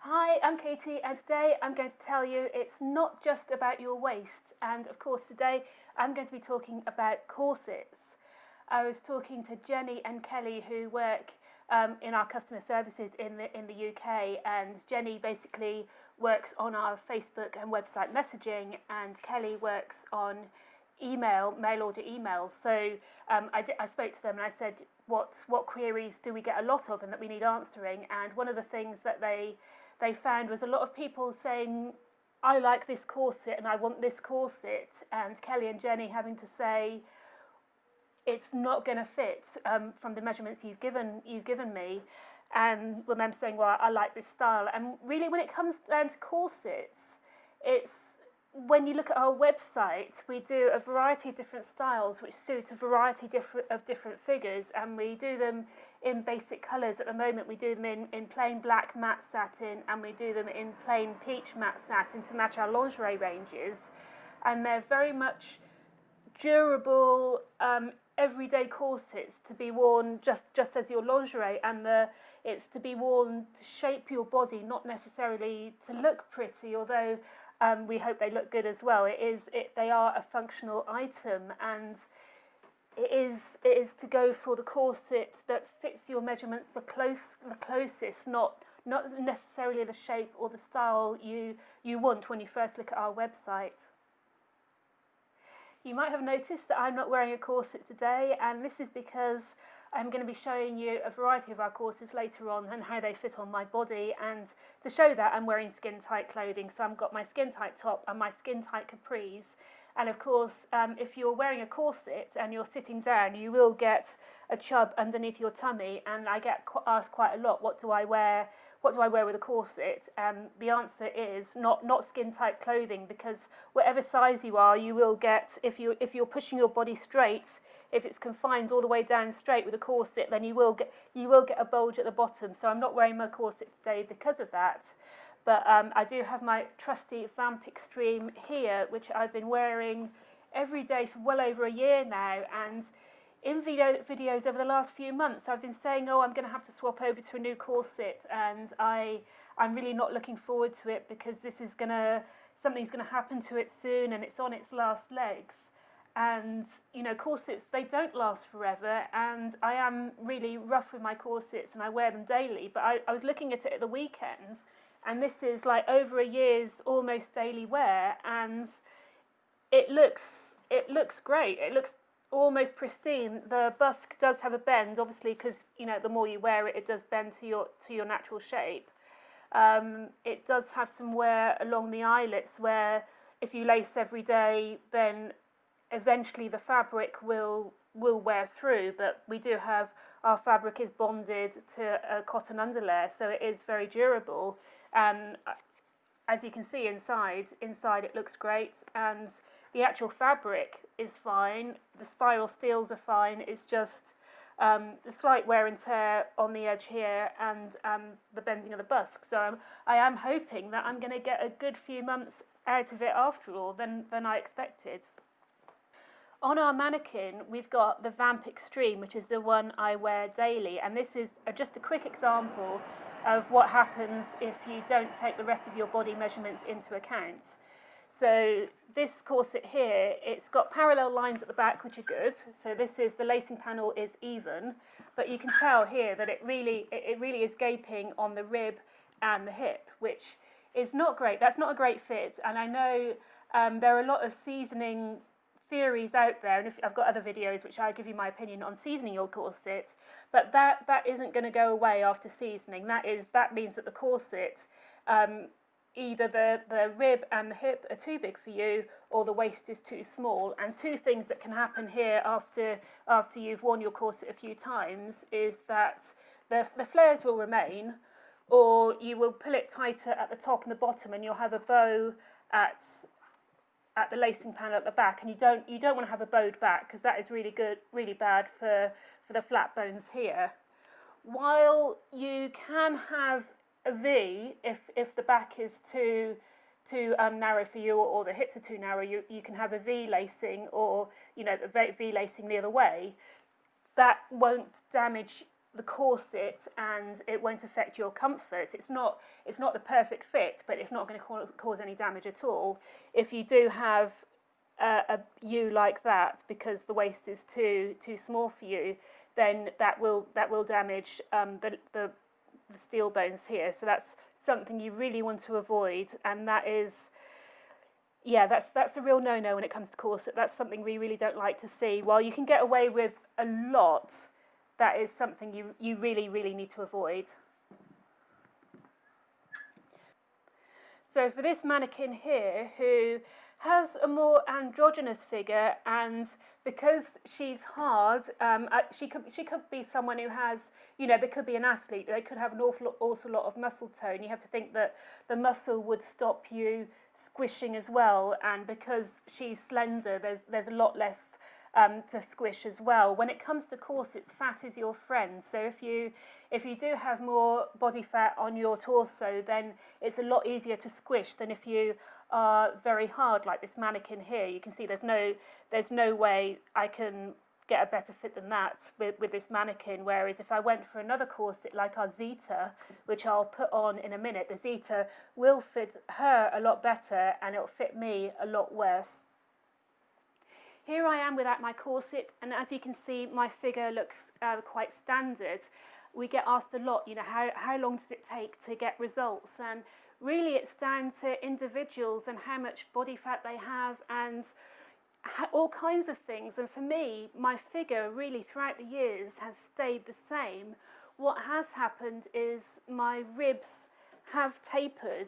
Hi, I'm Katie, and today I'm going to tell you it's not just about your waist. And of course, today I'm going to be talking about corsets. I was talking to Jenny and Kelly, who work in our customer services in the UK, and Jenny basically works on our Facebook and website messaging, and Kelly works on mail order emails. So I spoke to them and I said, what queries do we get a lot of and that we need answering? And one of the things that they found was a lot of people saying, I like this corset and I want this corset, and Kelly and Jenny having to say, it's not going to fit from the measurements you've given me, and well, them saying, well, I like this style. And really, when it comes down to corsets, it's when you look at our website, we do a variety of different styles which suit a variety of different figures, and we do them in basic colours. At the moment, we do them in plain black matte satin, and we do them in plain peach matte satin to match our lingerie ranges, and they're very much durable, everyday corsets to be worn just as your lingerie, and it's to be worn to shape your body, not necessarily to look pretty, although we hope they look good as well. They are a functional item, and it is to go for the corset that fits your measurements the closest, not necessarily the shape or the style you want when you first look at our website. You might have noticed that I'm not wearing a corset today, and this is because I'm going to be showing you a variety of our corsets later on and how they fit on my body, and to show that I'm wearing skin tight clothing. So I've got my skin tight top and my skin tight capris, and of course if you're wearing a corset and you're sitting down, you will get a chub underneath your tummy, and I get asked quite a lot, what do I wear with a corset? The answer is not skin tight clothing, because whatever size you are, you will get, if you're pushing your body straight, if it's confined all the way down straight with a corset, then you will get a bulge at the bottom. So I'm not wearing my corset today because of that. But I do have my trusty Vamp Extreme here, which I've been wearing every day for well over a year now, and in videos over the last few months, I've been saying, oh, I'm going to have to swap over to a new corset, and I'm really not looking forward to it, because something's going to happen to it soon, and it's on its last legs. And corsets, they don't last forever, and I am really rough with my corsets, and I wear them daily. But I was looking at it at the weekend, and this is like over a year's almost daily wear, and it looks great. It looks almost pristine. The bust does have a bend, obviously, because the more you wear it, it does bend to your natural shape. It does have some wear along the eyelets, where if you lace every day, then eventually the fabric will wear through. But we do have, our fabric is bonded to a cotton underlayer, so it is very durable. And as you can see inside it looks great, and the actual fabric is fine. The spiral steels are fine. It's just the slight wear and tear on the edge here, and the bending of the bust. So I am hoping that I'm going to get a good few months out of it after all than I expected. On our mannequin, we've got the Vamp Extreme, which is the one I wear daily, and this is just a quick example of what happens if you don't take the rest of your body measurements into account. So this corset here, it's got parallel lines at the back, which are good. So the lacing panel is even, but you can tell here that it really is gaping on the rib and the hip, which is not great. That's not a great fit, and I know there are a lot of seasoning theories out there, and I've got other videos which I give you my opinion on seasoning your corset, but that isn't going to go away after seasoning. That means that the corset, either the rib and the hip are too big for you, or the waist is too small. And two things that can happen here after you've worn your corset a few times is that the flares will remain, or you will pull it tighter at the top and the bottom, and you'll have a bow at the lacing panel at the back, and you don't want to have a bowed back, because that is really bad for the flat bones here. While you can have a V if the back is too narrow for you, or the hips are too narrow, you can have a V lacing, or the V lacing the other way. That won't damage the corset and it won't affect your comfort. It's not the perfect fit, but it's not going to cause any damage at all. If you do have a U like that because the waist is too small for you, then that will damage the steel bones here. So that's something you really want to avoid, and that is, yeah, that's a real no-no when it comes to corset. That's something we really don't like to see. While you can get away with a lot, that is something you really need to avoid. So for this mannequin here, who has a more androgynous figure, and because she's hard, she could be someone who has, you know, they could be an athlete. They could have an awful lot of muscle tone. You have to think that the muscle would stop you squishing as well, and because she's slender, there's a lot less to squish as well. When it comes to corsets, fat is your friend. So if you do have more body fat on your torso, then it's a lot easier to squish than if you are very hard like this mannequin here. You can see there's no way I can get a better fit than that with this mannequin, whereas if I went for another corset like our Zeta, which I'll put on in a minute, the Zeta will fit her a lot better and it'll fit me a lot worse. Here I am without my corset, and as you can see, my figure looks quite standard. We get asked a lot, you know, how long does it take to get results? And really it's down to individuals and how much body fat they have and all kinds of things. And for me, my figure really throughout the years has stayed the same. What has happened is my ribs have tapered.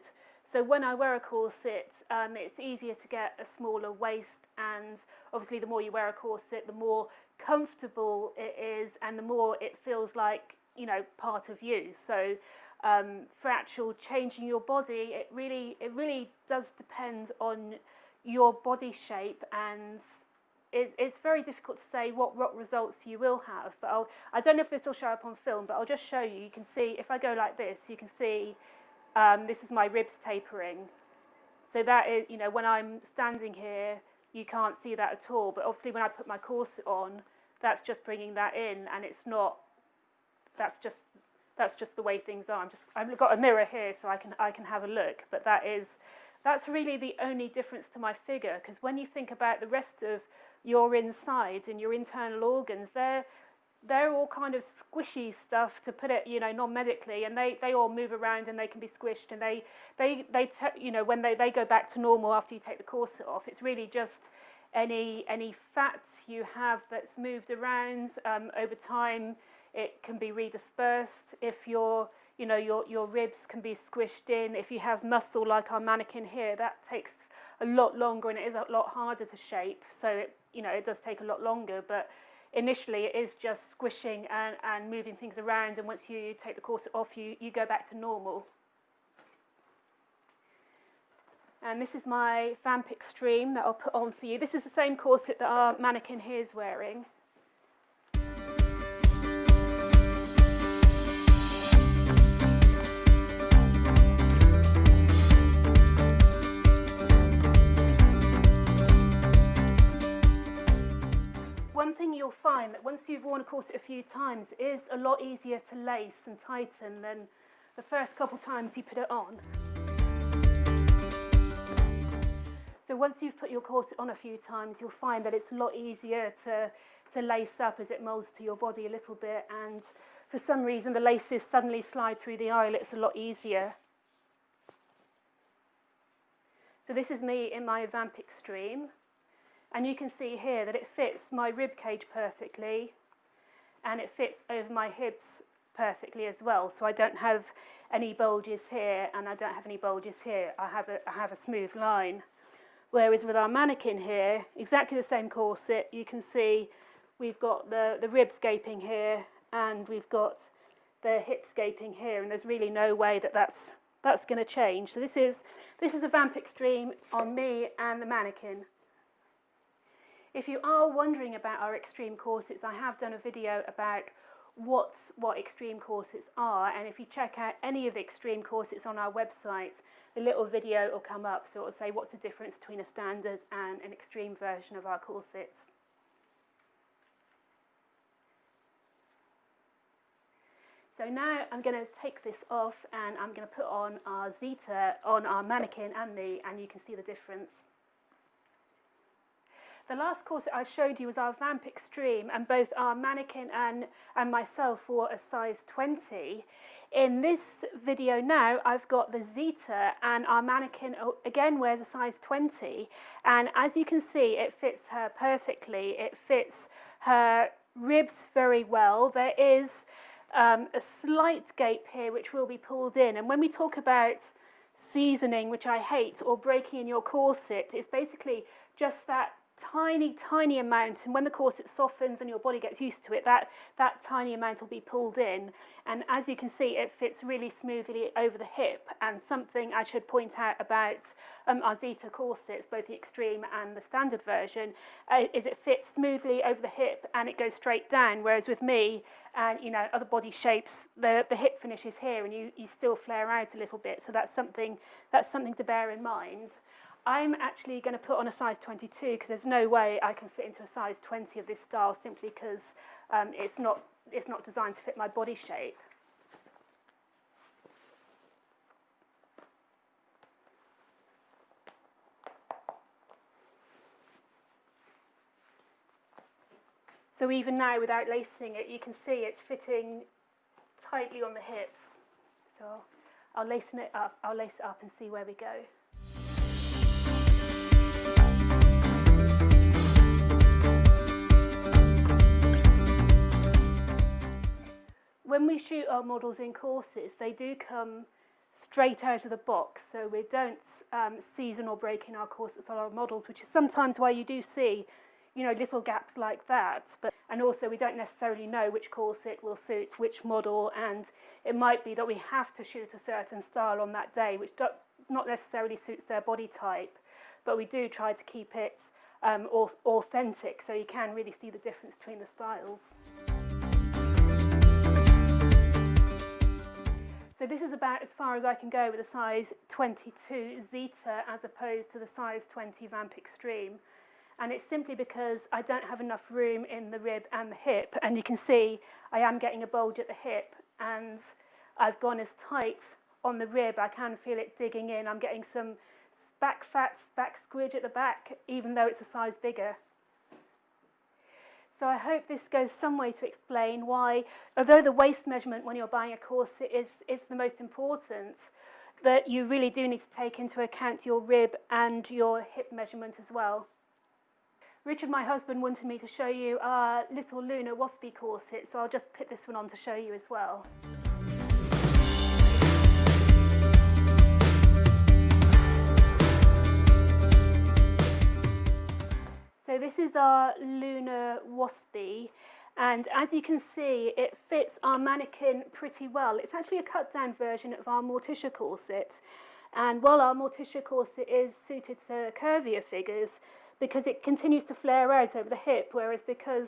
So when I wear a corset, it's easier to get a smaller waist, and obviously the more you wear a corset, the more comfortable it is and the more it feels like, you know, part of you. So for actual changing your body, it really does depend on your body shape, and it's very difficult to say what results you will have. But I don't know if this will show up on film, but I'll just show you. You can see, if I go like this, you can see this is my ribs tapering. So that is, you know, when I'm standing here, you can't see that at all. But obviously when I put my corset on, that's just bringing that in, and it's not, that's just the way things are. I've got a mirror here so I can have a look, but that's really the only difference to my figure, because when you think about the rest of your insides and your internal organs, they're all kind of squishy stuff, to put it, you know, non-medically, and they all move around and they can be squished, and you know, when they go back to normal after you take the corset off, it's really just any fats you have that's moved around over time. It can be redispersed. If your ribs can be squished in. If you have muscle like our mannequin here, that takes a lot longer and it is a lot harder to shape. So it does take a lot longer, but initially it is just squishing and moving things around, and once you take the corset off, you go back to normal. And this is my Vamp Extreme that I'll put on for you. This is the same corset that our mannequin here is wearing. One thing you'll find that once you've worn a corset a few times, it is a lot easier to lace and tighten than the first couple times you put it on. So once you've put your corset on a few times, you'll find that it's a lot easier to lace up as it molds to your body a little bit, and for some reason the laces suddenly slide through the eyelets a lot easier. So this is me in my Vamp Extreme. And you can see here that it fits my rib cage perfectly, and it fits over my hips perfectly as well. So I don't have any bulges here, and I don't have any bulges here. I have a smooth line. Whereas with our mannequin here, exactly the same corset, you can see we've got the ribs gaping here, and we've got the hips gaping here, and there's really no way that that's going to change. So this is a Vamp Extreme on me and the mannequin. If you are wondering about our extreme corsets, I have done a video about what extreme corsets are, and if you check out any of the extreme corsets on our website, the little video will come up, so it will say what's the difference between a standard and an extreme version of our corsets. So now I'm going to take this off and I'm going to put on our Zeta on our mannequin and me, and you can see the difference. The last corset I showed you was our Vamp Extreme, and both our mannequin and myself wore a size 20. In this video now, I've got the Zeta, and our mannequin again wears a size 20, and as you can see, it fits her perfectly. It fits her ribs very well. There is a slight gape here which will be pulled in, and when we talk about seasoning, which I hate, or breaking in your corset, it's basically just that tiny amount, and when the corset softens and your body gets used to it, that tiny amount will be pulled in, and as you can see, it fits really smoothly over the hip. And something I should point out about our Zeta corsets, both the extreme and the standard version, is it fits smoothly over the hip and it goes straight down, whereas with me and other body shapes, the hip finishes here and you still flare out a little bit, so that's something to bear in mind. I'm actually going to put on a size 22 because there's no way I can fit into a size 20 of this style, simply because it's not designed to fit my body shape. So even now, without lacing it, you can see it's fitting tightly on the hips. So I'll lace it up and see where we go. When we shoot our models in corsets, they do come straight out of the box, so we don't season or break in our corsets on our models, which is sometimes why you do see, little gaps like that. And also we don't necessarily know which corset will suit which model, and it might be that we have to shoot a certain style on that day, which not necessarily suits their body type, but we do try to keep it authentic, so you can really see the difference between the styles. So this is about as far as I can go with a size 22 Zeta as opposed to the size 20 Vamp Extreme. And it's simply because I don't have enough room in the rib and the hip, and you can see I am getting a bulge at the hip, and I've gone as tight on the rib. I can feel it digging in. I'm getting some back fat, back squidge at the back, even though it's a size bigger. So I hope this goes some way to explain why, although the waist measurement when you're buying a corset is the most important, that you really do need to take into account your rib and your hip measurement as well. Richard, my husband, wanted me to show you our little Luna waspy corset, so I'll just put this one on to show you as well. So this is our Luna waspy, and as you can see, it fits our mannequin pretty well. It's actually a cut down version of our Morticia corset, and while our Morticia corset is suited to curvier figures, because it continues to flare out over the hip, whereas because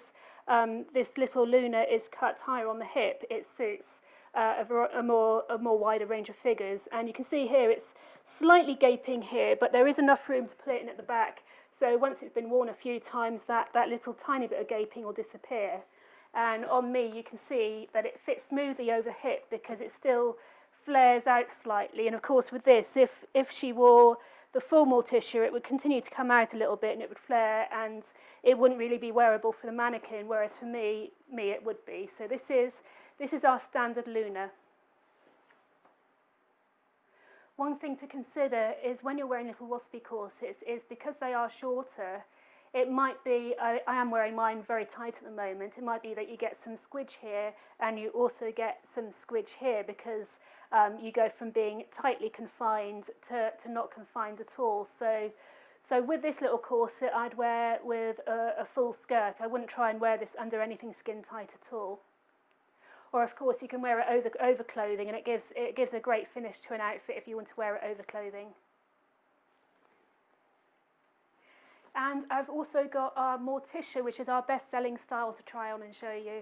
this little Luna is cut higher on the hip, it suits a more wider range of figures. And you can see here it's slightly gaping here, but there is enough room to put it in at the back. So once it's been worn a few times, that little tiny bit of gaping will disappear. And on me, you can see that it fits smoothly over hip because it still flares out slightly. And of course with this, if she wore the full Morticia, it would continue to come out a little bit and it would flare, and it wouldn't really be wearable for the mannequin, whereas for me it would be. So this is our standard Luna. One thing to consider is when you're wearing little waspy corsets is because they are shorter, it might be, I am wearing mine very tight at the moment, it might be that you get some squidge here and you also get some squidge here because you go from being tightly confined to not confined at all. So with this little corset, I'd wear with a full skirt. I wouldn't try and wear this under anything skin tight at all. Or of course you can wear it over clothing, and it gives a great finish to an outfit if you want to wear it over clothing. And I've also got our Morticia, which is our best-selling style, to try on and show you.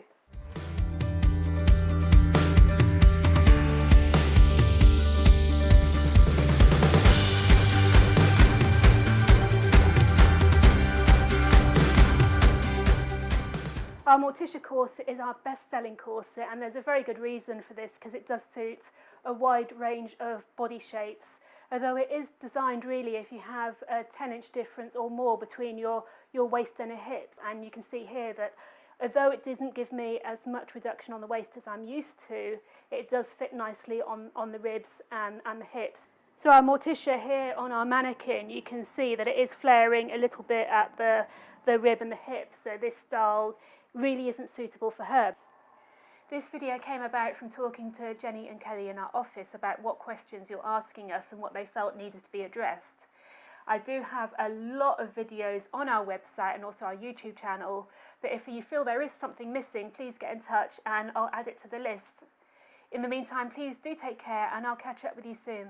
Our Morticia corset is our best-selling corset, and there's a very good reason for this because it does suit a wide range of body shapes. Although it is designed really if you have a 10-inch difference or more between your waist and your hips, and you can see here that although it doesn't give me as much reduction on the waist as I'm used to, it does fit nicely on the ribs and the hips. So our Morticia here on our mannequin, you can see that it is flaring a little bit at the rib and the hip, so this style really isn't suitable for her. This video came about from talking to Jenny and Kelly in our office about what questions you're asking us and what they felt needed to be addressed. I do have a lot of videos on our website and also our YouTube channel, but if you feel there is something missing, please get in touch and I'll add it to the list. In the meantime, please do take care and I'll catch up with you soon.